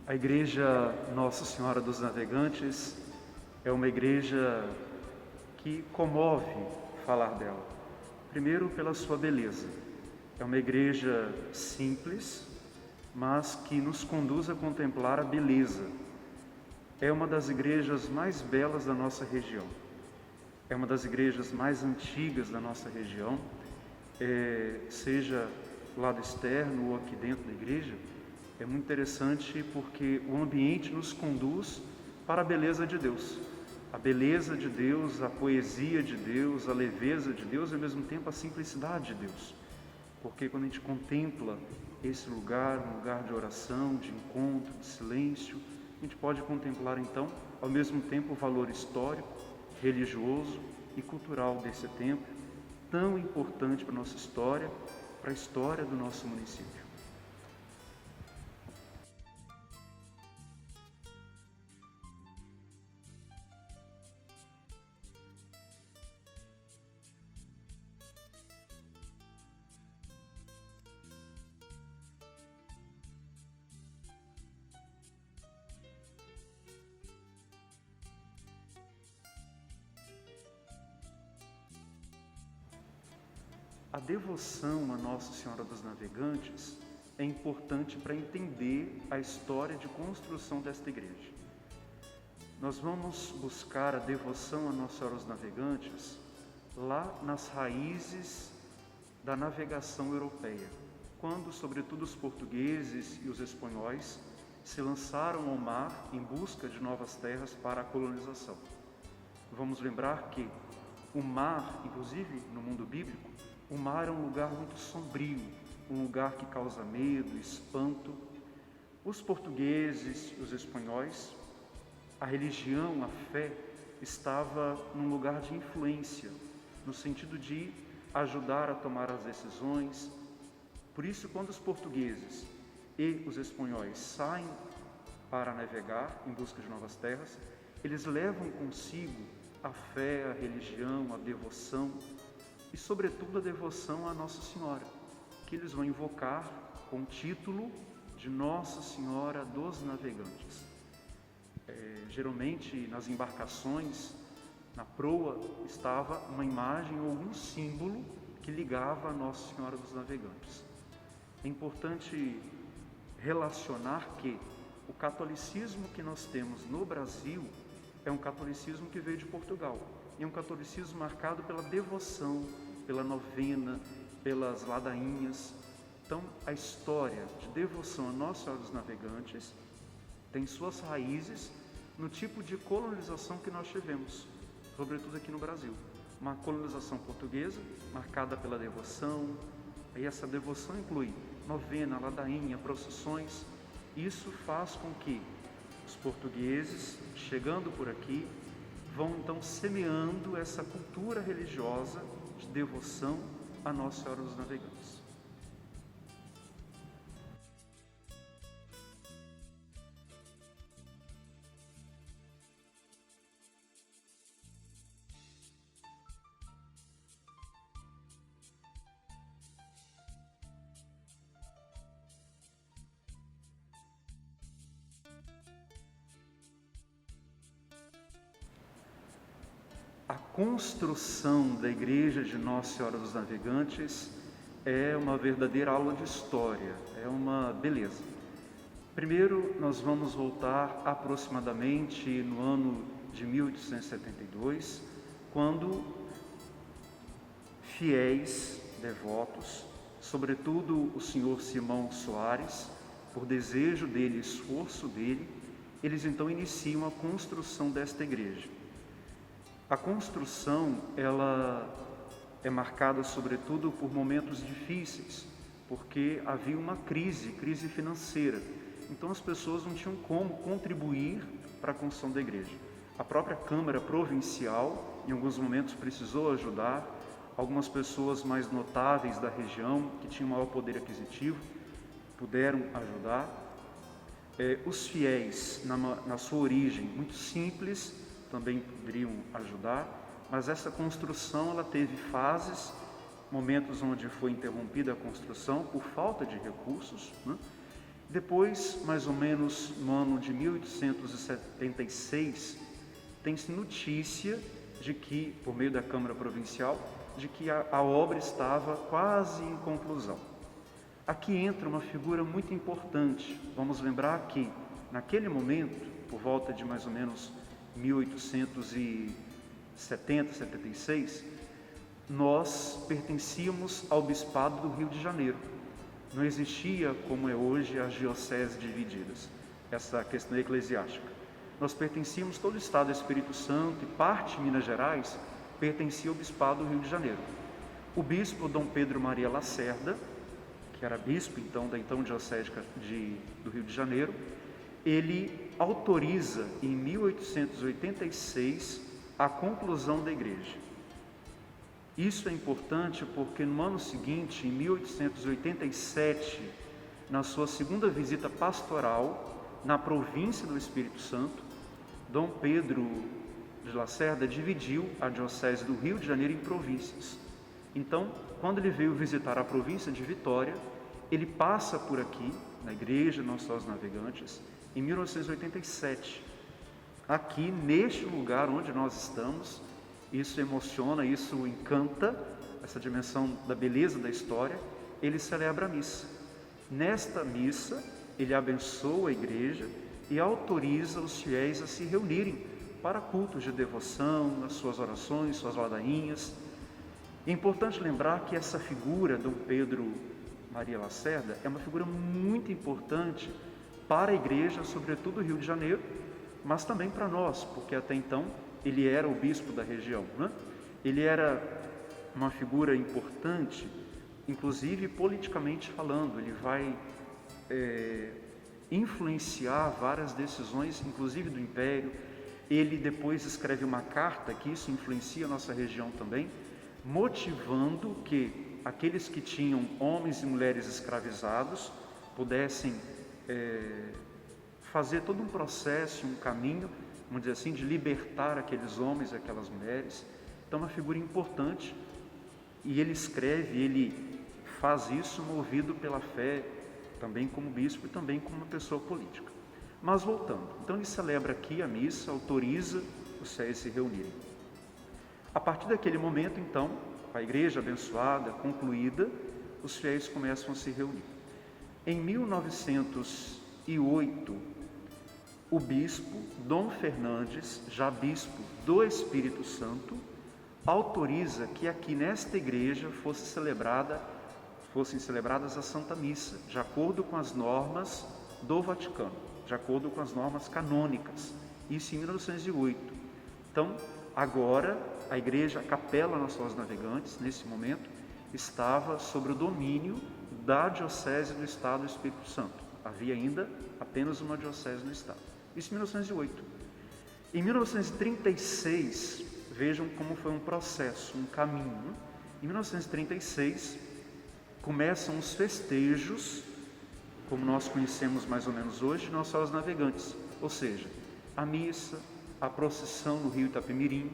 A Igreja Nossa Senhora dos Navegantes é uma igreja que comove falar dela. Primeiro, pela sua beleza. É uma igreja simples, mas que nos conduz a contemplar a beleza. É uma das igrejas mais belas da nossa região. É uma das igrejas mais antigas da nossa região, seja lado externo ou aqui dentro da igreja. É muito interessante porque o ambiente nos conduz para a beleza de Deus. A beleza de Deus, a poesia de Deus, a leveza de Deus e ao mesmo tempo a simplicidade de Deus. Porque quando a gente contempla esse lugar, um lugar de oração, de encontro, de silêncio, a gente pode contemplar então, ao mesmo tempo, o valor histórico, religioso e cultural desse templo, tão importante para a nossa história, para a história do nosso município. A devoção a Nossa Senhora dos Navegantes é importante para entender a história de construção desta igreja. Nós vamos buscar a devoção a Nossa Senhora dos Navegantes lá nas raízes da navegação europeia, quando, sobretudo, os portugueses e os espanhóis se lançaram ao mar em busca de novas terras para a colonização. Vamos lembrar que o mar, inclusive no mundo bíblico, o mar é um lugar muito sombrio, um lugar que causa medo, espanto. Os portugueses e os espanhóis, a religião, a fé, estava num lugar de influência, no sentido de ajudar a tomar as decisões. Por isso, quando os portugueses e os espanhóis saem para navegar em busca de novas terras, eles levam consigo a fé, a religião, a devoção, e sobretudo a devoção à Nossa Senhora, que eles vão invocar com o título de Nossa Senhora dos Navegantes. Geralmente nas embarcações, na proa, estava uma imagem ou um símbolo que ligava a Nossa Senhora dos Navegantes. É importante relacionar que o catolicismo que nós temos no Brasil é um catolicismo que veio de Portugal. É um catolicismo marcado pela devoção, pela novena, pelas ladainhas. Então, a história de devoção a Nossa Senhora dos Navegantes tem suas raízes no tipo de colonização que nós tivemos, sobretudo aqui no Brasil. Uma colonização portuguesa, marcada pela devoção, e essa devoção inclui novena, ladainha, procissões. Isso faz com que os portugueses, chegando por aqui, vão então semeando essa cultura religiosa de devoção a Nossa Senhora dos Navegantes. A construção da Igreja de Nossa Senhora dos Navegantes é uma verdadeira aula de história, é uma beleza. Primeiro, nós vamos voltar aproximadamente no ano de 1872, quando fiéis, devotos, sobretudo o senhor Simão Soares, por desejo dele, esforço dele, eles então iniciam a construção desta igreja. A construção, ela é marcada sobretudo por momentos difíceis, porque havia uma crise financeira. Então as pessoas não tinham como contribuir para a construção da igreja. A própria Câmara Provincial, em alguns momentos, precisou ajudar. Algumas pessoas mais notáveis da região, que tinham maior poder aquisitivo, puderam ajudar. Os fiéis, na sua origem, muito simples, também poderiam ajudar, mas essa construção ela teve fases, momentos onde foi interrompida a construção por falta de recursos, né? Depois, mais ou menos no ano de 1876, tem-se notícia de que, por meio da Câmara Provincial, de que a obra estava quase em conclusão. Aqui entra uma figura muito importante. Vamos lembrar que, naquele momento, por volta de mais ou menos 1870, 76, nós pertencíamos ao Bispado do Rio de Janeiro. Não existia, como é hoje, as dioceses divididas, essa questão eclesiástica. Nós pertencíamos, todo o Estado do Espírito Santo e parte de Minas Gerais pertencia ao Bispado do Rio de Janeiro. O bispo Dom Pedro Maria Lacerda, que era bispo então da diocese do Rio de Janeiro, ele autoriza em 1886 a conclusão da igreja. Isso é importante porque no ano seguinte, em 1887, na sua segunda visita pastoral na província do Espírito Santo, Dom Pedro de Lacerda dividiu a diocese do Rio de Janeiro em províncias. Então, quando ele veio visitar a província de Vitória, ele passa por aqui, na igreja Nossa Senhora dos Navegantes, em 1987. Aqui, neste lugar onde nós estamos, isso emociona, isso encanta, essa dimensão da beleza da história, ele celebra a missa. Nesta missa, ele abençoa a igreja e autoriza os fiéis a se reunirem para cultos de devoção, as suas orações, suas ladainhas. É importante lembrar que essa figura, Dom Pedro Maria Lacerda, é uma figura muito importante para a igreja, sobretudo do Rio de Janeiro, mas também para nós, porque até então ele era o bispo da região, né? Ele era uma figura importante, inclusive politicamente falando. Ele vai influenciar várias decisões, inclusive do Império. Ele depois escreve uma carta, que isso influencia a nossa região também, motivando que aqueles que tinham homens e mulheres escravizados pudessem fazer todo um processo, um caminho, vamos dizer assim, de libertar aqueles homens e aquelas mulheres. Então, uma figura importante, e ele escreve, ele faz isso movido pela fé, também como bispo e também como uma pessoa política. Mas voltando, então ele celebra aqui a missa, autoriza os fiéis a se reunirem. A partir daquele momento, então, a igreja abençoada, concluída, os fiéis começam a se reunir. Em 1908, o bispo Dom Fernandes, já bispo do Espírito Santo, autoriza que aqui nesta igreja fossem celebradas a Santa Missa, de acordo com as normas do Vaticano, de acordo com as normas canônicas, isso em 1908. Então, agora, a igreja, a Capela Nossa Senhora dos Navegantes, nesse momento, estava sob o domínio da diocese do Estado do Espírito Santo. Havia ainda apenas uma diocese no Estado. Isso em 1908. Em 1936, vejam como foi um processo, um caminho. Em 1936, começam os festejos, como nós conhecemos mais ou menos hoje, Nossa Senhora dos Navegantes. Ou seja, a missa, a procissão no rio Itapemirim,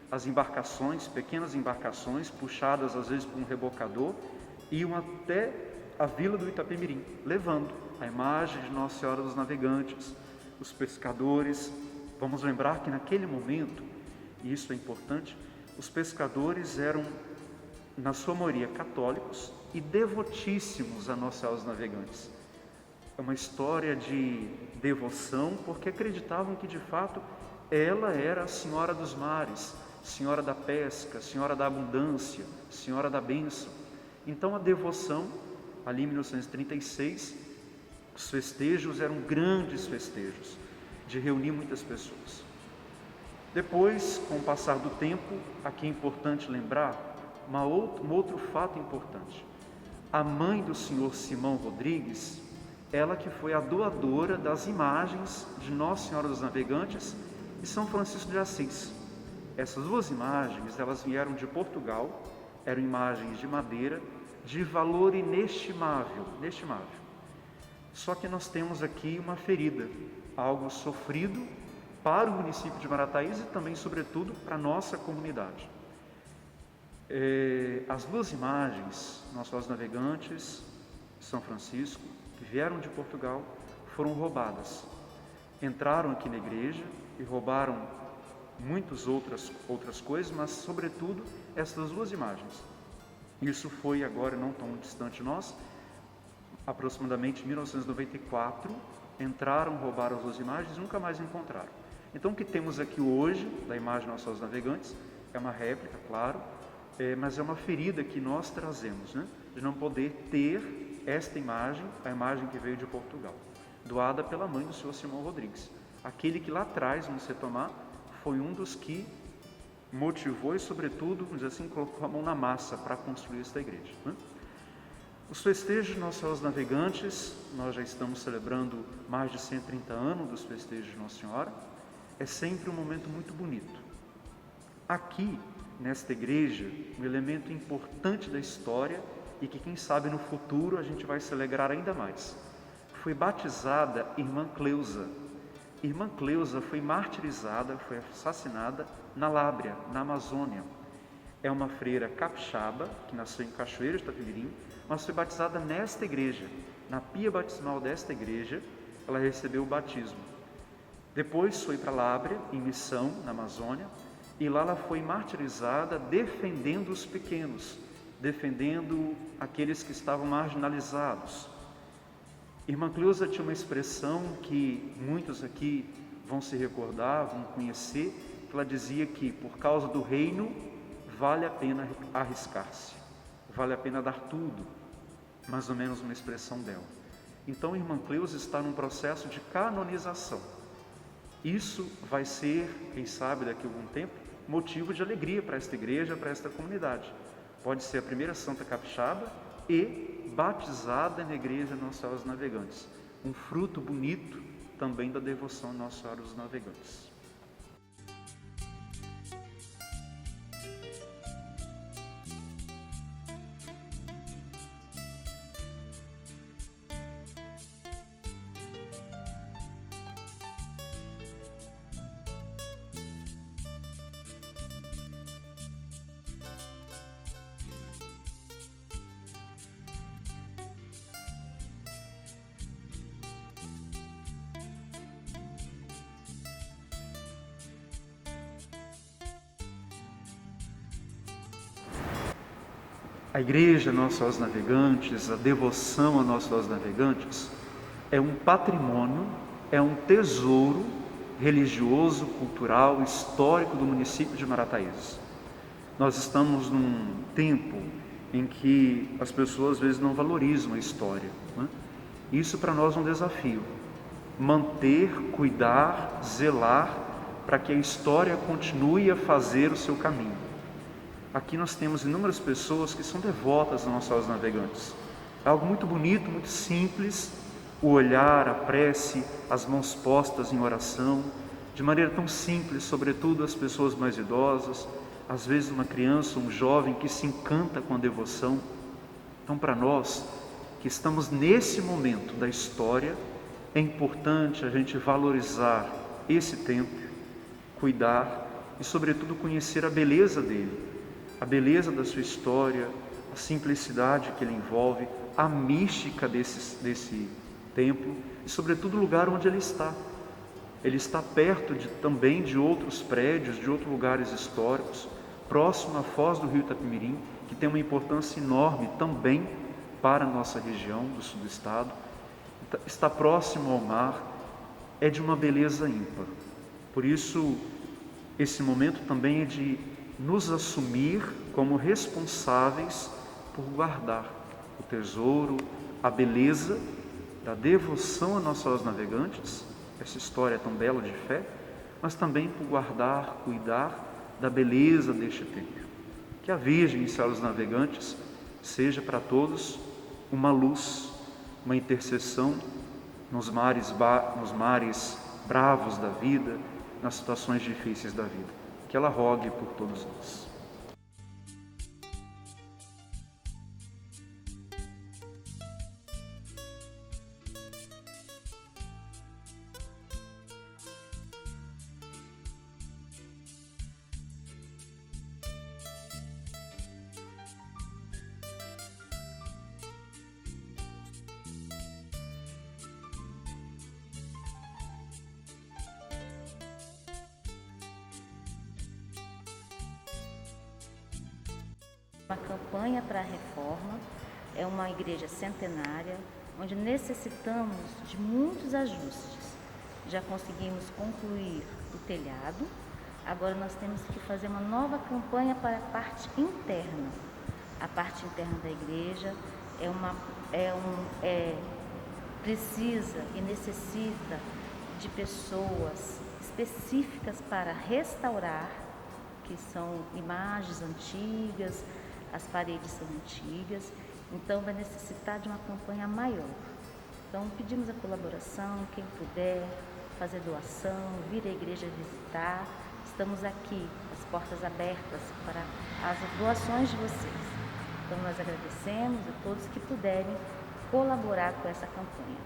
as embarcações, pequenas embarcações, puxadas às vezes por um rebocador, iam até a vila do Itapemirim, levando a imagem de Nossa Senhora dos Navegantes, os pescadores. Vamos lembrar que naquele momento, e isso é importante, os pescadores eram, na sua maioria, católicos e devotíssimos a Nossa Senhora dos Navegantes. É uma história de devoção, porque acreditavam que de fato ela era a Senhora dos Mares, Senhora da Pesca, Senhora da Abundância, Senhora da Bênção. Então a devoção, ali em 1936, os festejos eram grandes festejos, de reunir muitas pessoas. Depois, com o passar do tempo, aqui é importante lembrar um outro fato importante. A mãe do senhor Simão Rodrigues, ela que foi a doadora das imagens de Nossa Senhora dos Navegantes e São Francisco de Assis. Essas duas imagens, elas vieram de Portugal, eram imagens de madeira, de valor inestimável. Só que nós temos aqui uma ferida, algo sofrido para o município de Marataízes e também, sobretudo, para a nossa comunidade. As duas imagens, Nossa Senhora dos Navegantes, São Francisco, que vieram de Portugal foram roubadas. Entraram aqui na igreja e roubaram muitas outras coisas, mas sobretudo essas duas imagens. Isso foi agora não tão distante de nós, aproximadamente em 1994, entraram, roubaram as duas imagens e nunca mais encontraram. Então o que temos aqui hoje, da imagem Nossa Senhora dos Navegantes, é uma réplica, claro, mas é uma ferida que nós trazemos, né? De não poder ter esta imagem, a imagem que veio de Portugal, doada pela mãe do senhor Simão Rodrigues. Aquele que lá atrás, vamos retomar, foi um dos que motivou e, sobretudo, vamos dizer assim, colocou a mão na massa para construir esta igreja, né? Os festejos de Nossa Senhora dos Navegantes, nós já estamos celebrando mais de 130 anos dos festejos de Nossa Senhora, é sempre um momento muito bonito. Aqui, nesta igreja, um elemento importante da história e que, quem sabe, no futuro a gente vai se alegrar ainda mais. Foi batizada Irmã Cleusa. Irmã Cleusa foi martirizada, foi assassinada na Lábrea, na Amazônia. É uma freira capixaba, que nasceu em Cachoeira de Itapemirim, mas foi batizada nesta igreja. Na pia batismal desta igreja, ela recebeu o batismo. Depois foi para Lábrea, em missão, na Amazônia, e lá ela foi martirizada defendendo os pequenos, defendendo aqueles que estavam marginalizados. Irmã Cleusa tinha uma expressão que muitos aqui vão se recordar, vão conhecer, que ela dizia que por causa do reino vale a pena arriscar-se, vale a pena dar tudo, mais ou menos uma expressão dela. Então, Irmã Cleusa está num processo de canonização. Isso vai ser, quem sabe daqui a algum tempo, motivo de alegria para esta igreja, para esta comunidade. Pode ser a primeira santa capixaba e batizada na igreja Nossa Senhora dos Navegantes. Um fruto bonito também da devoção a Nossa Senhora dos Navegantes. A igreja Nossa Senhora dos Navegantes, a devoção a Nossa Senhora dos Navegantes é um patrimônio, é um tesouro religioso, cultural, histórico do município de Marataízes. Nós estamos num tempo em que as pessoas às vezes não valorizam a história, né? Isso para nós é um desafio. Manter, cuidar, zelar para que a história continue a fazer o seu caminho. Aqui nós temos inúmeras pessoas que são devotas a Nossa Senhora dos Navegantes. É algo muito bonito, muito simples, o olhar, a prece, as mãos postas em oração, de maneira tão simples, sobretudo as pessoas mais idosas, às vezes uma criança, um jovem que se encanta com a devoção. Então, para nós que estamos nesse momento da história, é importante a gente valorizar esse tempo, cuidar e, sobretudo, conhecer a beleza dele, a beleza da sua história, a simplicidade que ele envolve, a mística desse templo e, sobretudo, o lugar onde ele está. Ele está perto também de outros prédios, de outros lugares históricos, próximo à foz do rio Itapemirim, que tem uma importância enorme também para a nossa região do sul do estado. Está próximo ao mar, é de uma beleza ímpar. Por isso, esse momento também é de nos assumir como responsáveis por guardar o tesouro, a beleza da devoção a Nossa Senhora dos Navegantes, essa história tão bela de fé, mas também por guardar, cuidar da beleza deste templo. Que a Virgem Senhora dos Navegantes seja para todos uma luz, uma intercessão nos mares bravos da vida, nas situações difíceis da vida. Que ela rogue por todos nós. Uma campanha para a reforma, é uma igreja centenária, onde necessitamos de muitos ajustes. Já conseguimos concluir o telhado, agora nós temos que fazer uma nova campanha para a parte interna. A parte interna da igreja precisa e necessita de pessoas específicas para restaurar, que são imagens antigas, as paredes são antigas, então vai necessitar de uma campanha maior. Então pedimos a colaboração, quem puder fazer doação, vir à igreja visitar, estamos aqui, as portas abertas para as doações de vocês. Então nós agradecemos a todos que puderem colaborar com essa campanha.